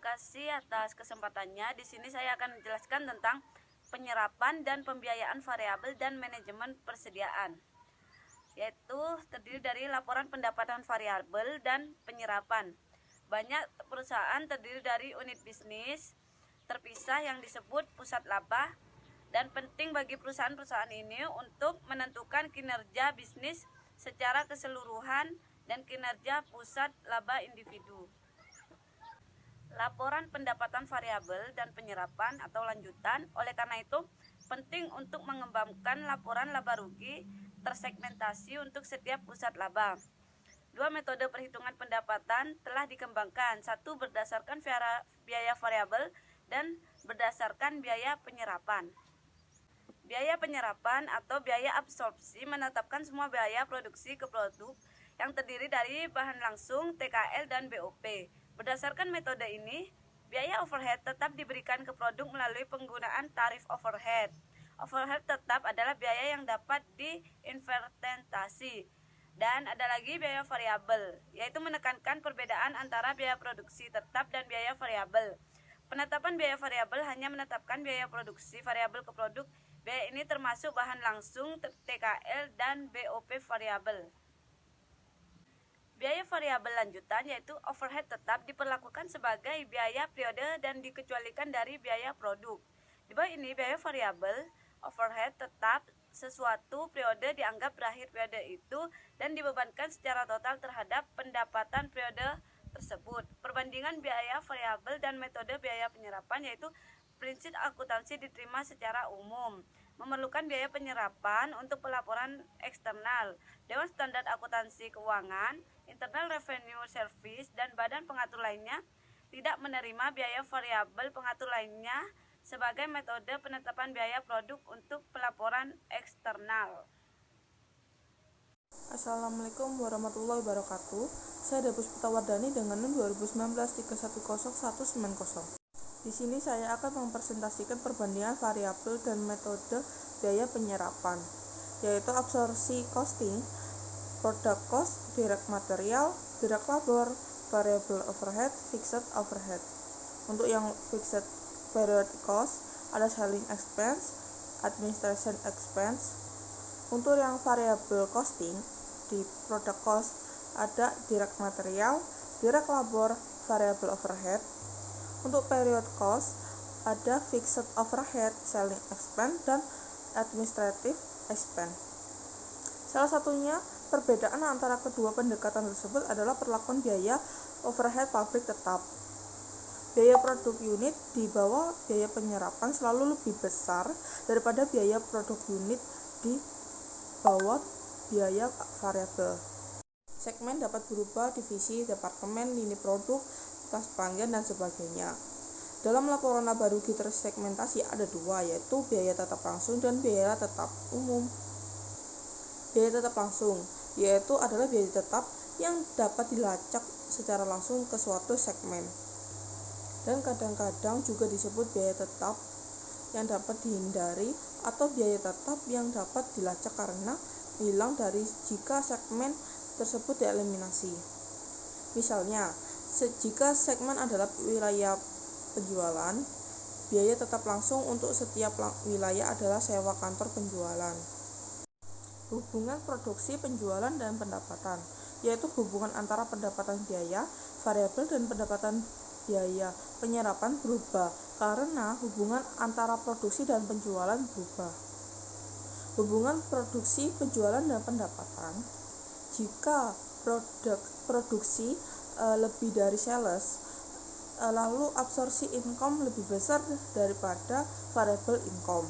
kasih atas kesempatannya. Di sini saya akan menjelaskan tentang penyerapan dan pembiayaan variabel dan manajemen persediaan, yaitu terdiri dari laporan pendapatan variabel dan penyerapan. Banyak perusahaan terdiri dari unit bisnis terpisah yang disebut pusat laba, dan penting bagi perusahaan-perusahaan ini untuk menentukan kinerja bisnis secara keseluruhan dan kinerja pusat laba individu. Laporan pendapatan variabel dan penyerapan atau lanjutan. Oleh karena itu, penting untuk mengembangkan laporan laba rugi tersegmentasi untuk setiap pusat laba. Dua metode perhitungan pendapatan telah dikembangkan, satu berdasarkan biaya variabel dan berdasarkan biaya penyerapan. Biaya penyerapan atau biaya absorpsi menetapkan semua biaya produksi ke produk yang terdiri dari bahan langsung, TKL, dan BOP. Berdasarkan metode ini, biaya overhead tetap diberikan ke produk melalui penggunaan tarif overhead. Overhead tetap adalah biaya yang dapat diinventarisasi. Dan ada lagi biaya variabel, yaitu menekankan perbedaan antara biaya produksi tetap dan biaya variabel. Penetapan biaya variabel hanya menetapkan biaya produksi variabel ke produk. Biaya ini termasuk bahan langsung, TKL, dan BOP variabel. Biaya variabel lanjutan yaitu overhead tetap diperlakukan sebagai biaya periode dan dikecualikan dari biaya produk. Di bawah ini biaya variabel, overhead tetap sesuatu periode dianggap berakhir periode itu dan dibebankan secara total terhadap pendapatan periode tersebut. Perbandingan biaya variabel dan metode biaya penyerapan yaitu prinsip akuntansi diterima secara umum. Memerlukan biaya penyerapan untuk pelaporan eksternal. Dewan Standar Akuntansi Keuangan, Internal Revenue Service, dan badan pengatur lainnya tidak menerima biaya variabel pengatur lainnya sebagai metode penetapan biaya produk untuk pelaporan eksternal. Assalamualaikum warahmatullahi wabarakatuh. Saya Depuspita Wardani dengan NIM 2019-310190. Di sini saya akan mempresentasikan perbandingan variabel dan metode biaya penyerapan, yaitu absorpsi costing, product cost, direct material, direct labor, variable overhead, fixed overhead. Untuk yang fixed period cost ada selling expense, administration expense. Untuk yang variable costing di product cost ada direct material, direct labor, variable overhead. Untuk period cost ada fixed overhead, selling expense, dan administrative expense. Salah satunya perbedaan antara kedua pendekatan tersebut adalah perlakuan biaya overhead pabrik tetap. Biaya produk unit di bawah biaya penyerapan selalu lebih besar daripada biaya produk unit di bawah biaya variabel. Segmen dapat berubah divisi, departemen, lini produk, kas pelanggan, dan sebagainya. Dalam laporan laba rugi tersegmentasi ada dua, yaitu biaya tetap langsung dan biaya tetap umum. Biaya tetap langsung yaitu adalah biaya tetap yang dapat dilacak secara langsung ke suatu segmen, dan kadang-kadang juga disebut biaya tetap yang dapat dihindari atau biaya tetap yang dapat dilacak karena hilang dari jika segmen tersebut dieliminasi. Misalnya, jika segmen adalah wilayah penjualan, biaya tetap langsung untuk setiap wilayah adalah sewa kantor penjualan. Hubungan produksi, penjualan, dan pendapatan, yaitu hubungan antara pendapatan biaya variabel dan pendapatan biaya penyerapan berubah karena hubungan antara produksi dan penjualan berubah. Hubungan produksi, penjualan, dan pendapatan. Jika produksi lebih dari sales, lalu absorpsi income lebih besar daripada variable income.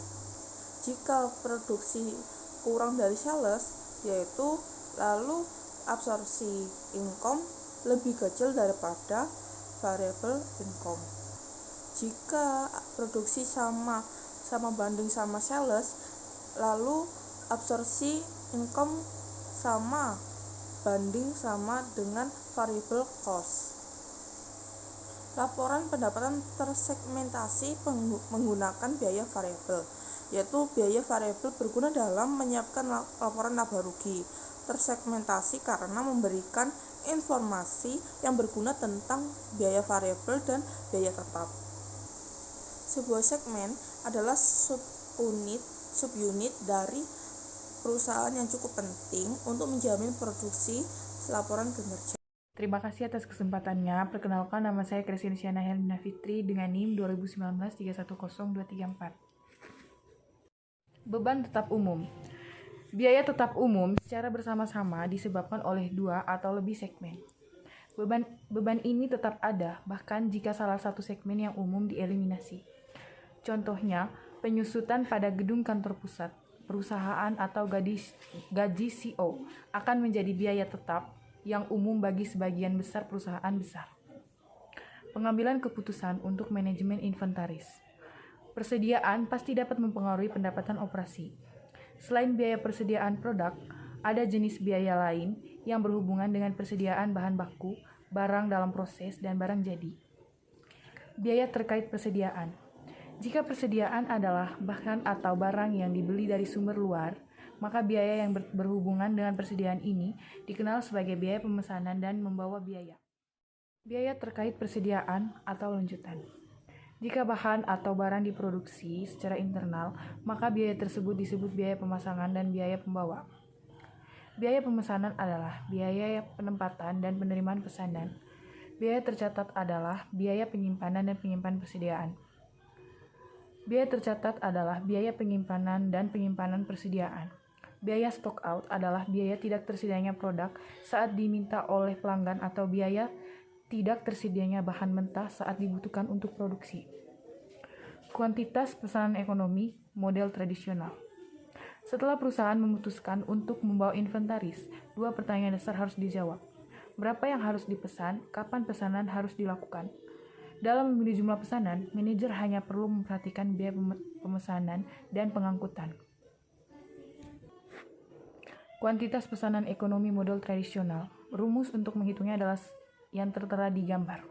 Jika produksi kurang dari sales, yaitu lalu absorpsi income lebih kecil daripada variable income. Jika produksi sama banding sama sales, lalu absorpsi income sama banding sama dengan variable cost. Laporan pendapatan tersegmentasi menggunakan biaya variabel, yaitu biaya variabel berguna dalam menyiapkan laporan laba rugi tersegmentasi karena memberikan informasi yang berguna tentang biaya variabel dan biaya tetap. Sebuah segmen adalah subunit dari perusahaan yang cukup penting untuk menjamin produksi laporan kinerja. Terima kasih atas kesempatannya. Perkenalkan, nama saya Kristinsiana Helena Fitri dengan NIM 2019310234. Beban tetap umum. Biaya tetap umum secara bersama-sama disebabkan oleh dua atau lebih segmen. Beban ini tetap ada, bahkan jika salah satu segmen yang umum dieliminasi. Contohnya, penyusutan pada gedung kantor pusat, perusahaan atau gaji CO akan menjadi biaya tetap yang umum bagi sebagian besar perusahaan besar. Pengambilan keputusan untuk manajemen inventaris. Persediaan pasti dapat mempengaruhi pendapatan operasi. Selain biaya persediaan produk, ada jenis biaya lain yang berhubungan dengan persediaan bahan baku, barang dalam proses, dan barang jadi. Biaya terkait persediaan. Jika persediaan adalah bahan atau barang yang dibeli dari sumber luar, maka biaya yang berhubungan dengan persediaan ini dikenal sebagai biaya pemesanan dan membawa biaya. Biaya terkait persediaan atau lanjutan. Jika bahan atau barang diproduksi secara internal, maka biaya tersebut disebut biaya pemasangan dan biaya pembawa. Biaya pemesanan adalah biaya penempatan dan penerimaan pesanan. Biaya tercatat adalah biaya penyimpanan dan penyimpanan persediaan. Biaya tercatat adalah biaya penyimpanan dan penyimpanan persediaan. Biaya stock out adalah biaya tidak tersedianya produk saat diminta oleh pelanggan atau biaya tidak tersedianya bahan mentah saat dibutuhkan untuk produksi. Kuantitas pesanan ekonomi model tradisional. Setelah perusahaan memutuskan untuk membawa inventaris, dua pertanyaan dasar harus dijawab. Berapa yang harus dipesan? Kapan pesanan harus dilakukan? Dalam memilih jumlah pesanan, manajer hanya perlu memperhatikan biaya pemesanan dan pengangkutan. Kuantitas pesanan ekonomi model tradisional. Rumus untuk menghitungnya adalah yang tertera di gambar.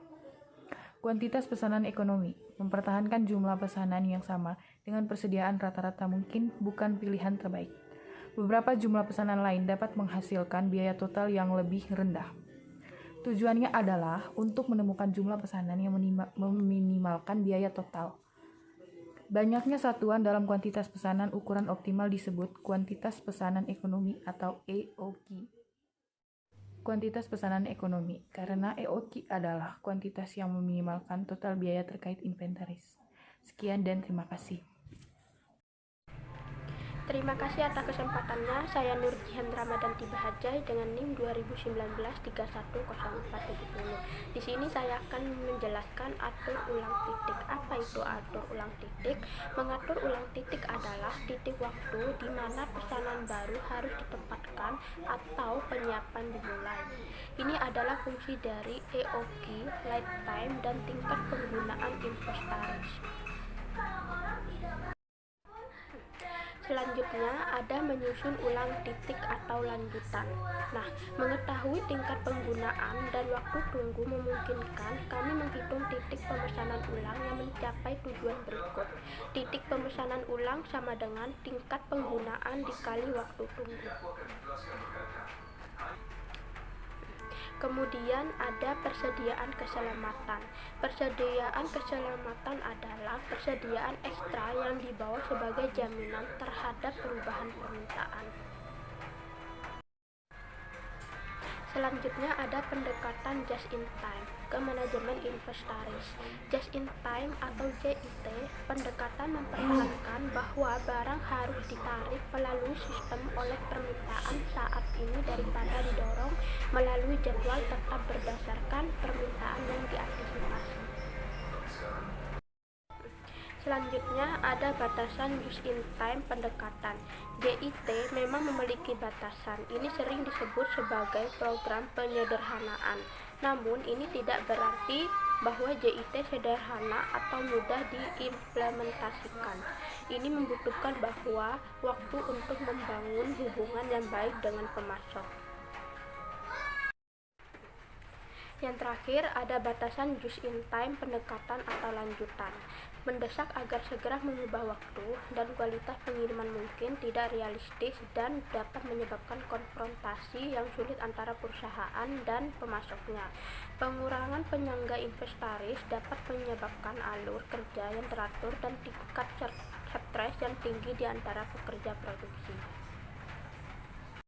Kuantitas pesanan ekonomi mempertahankan jumlah pesanan yang sama dengan persediaan rata-rata mungkin bukan pilihan terbaik. Beberapa jumlah pesanan lain dapat menghasilkan biaya total yang lebih rendah. Tujuannya adalah untuk menemukan jumlah pesanan yang meminimalkan biaya total. Banyaknya satuan dalam kuantitas pesanan ukuran optimal disebut kuantitas pesanan ekonomi atau EOQ. Kuantitas pesanan ekonomi, karena EOQ adalah kuantitas yang meminimalkan total biaya terkait inventaris. Sekian dan terima kasih. Terima kasih atas kesempatannya. Saya Nur Jihan Ramadan Tibahajai dengan NIM 2019310470. Di sini saya akan menjelaskan atur ulang titik. Apa itu atur ulang titik? Mengatur ulang titik adalah titik waktu di mana pesanan baru harus ditempatkan atau penyiapan dimulai. Ini adalah fungsi dari EOQ, lead time, dan tingkat penggunaan inventaris. Selanjutnya ada menyusun ulang titik atau lanjutan. Nah, mengetahui tingkat penggunaan dan waktu tunggu memungkinkan kami menghitung titik pemesanan ulang yang mencapai tujuan berikut. Titik pemesanan ulang sama dengan tingkat penggunaan dikali waktu tunggu. Kemudian ada persediaan keselamatan. Persediaan keselamatan adalah persediaan ekstra yang dibawa sebagai jaminan terhadap perubahan permintaan. Selanjutnya ada pendekatan just in time ke manajemen inventaris. Just in time atau JIT, pendekatan mempertahankan bahwa barang harus ditarik melalui sistem oleh permintaan saat ini daripada didorong melalui jadwal tetap berdasarkan permintaan yang diantisipasi. Selanjutnya ada batasan just in time pendekatan. JIT memang memiliki batasan. Ini sering disebut sebagai program penyederhanaan. Namun ini tidak berarti bahwa JIT sederhana atau mudah diimplementasikan. Ini membutuhkan bahwa waktu untuk membangun hubungan yang baik dengan pemasok. Yang terakhir, ada batasan just in time pendekatan atau lanjutan. Mendesak agar segera mengubah waktu dan kualitas pengiriman mungkin tidak realistis dan dapat menyebabkan konfrontasi yang sulit antara perusahaan dan pemasoknya. Pengurangan penyangga inventaris dapat menyebabkan alur kerja yang teratur dan tingkat stres yang tinggi di antara pekerja produksi.